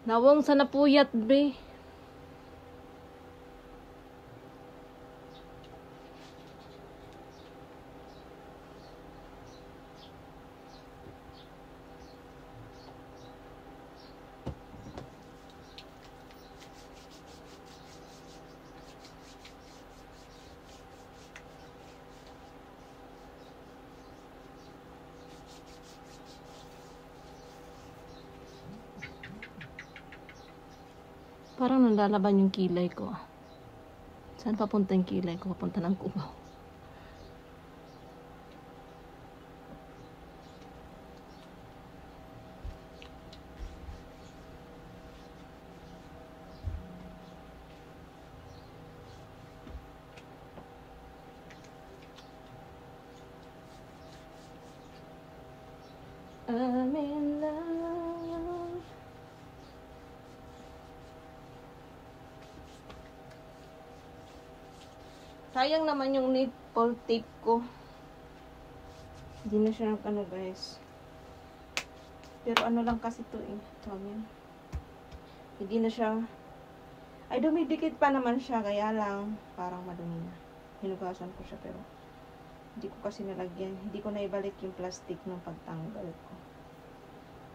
Nawang sa napuyat, be. Parang nalalaban yung kilay ko. Saan papunta yung kilay ko? Papunta ng Cubao. I'm in love. Sayang naman yung nipple tape ko. Hindi na siya ano guys. Pero ano lang kasi to eh. Tawag yan. Hindi na siya. Ay dumidikit pa naman siya. Kaya lang parang madumi na. Hinugasan ko siya pero hindi ko kasi nalagyan. Hindi ko na ibalik yung plastic ng pagtanggal ko.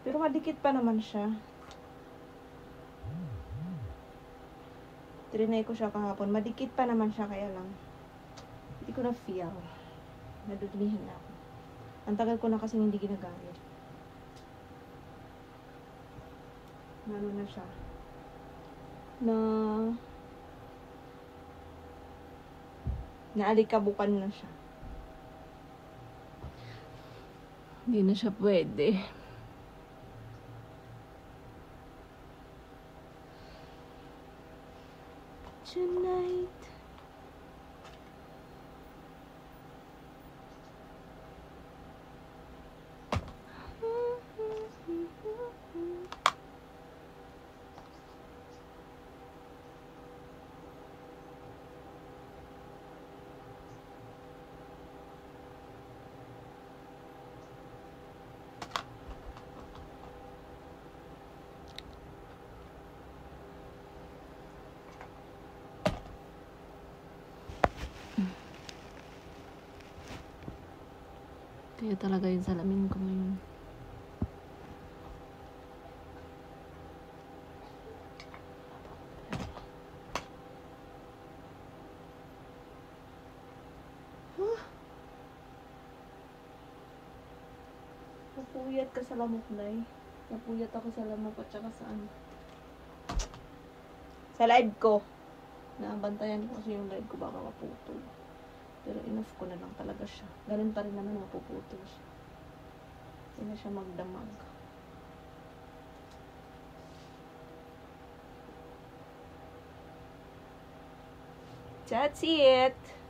Pero madikit pa naman siya. Trinay ko siya kahapon. Madikit pa naman siya kaya lang. Hindi ko na feel. Nadudumihan na ako. Ang tagal ko na kasi hindi ginagamit. Ano na siya? Naalikabukan na siya. Hindi na siya pwede. Tonight. Kaya talaga yung salamin ko ngayon. Napuyat ka sa lamok, Nay. Napuyat ako sa lamok at saka sa ano. Sa live ko. Nabantayan ko kasi yung live ko baka maputol. Pero enough ko na lang talaga siya. Ganun pa rin naman mapuputol siya. Hindi na siya magdamag. That's it!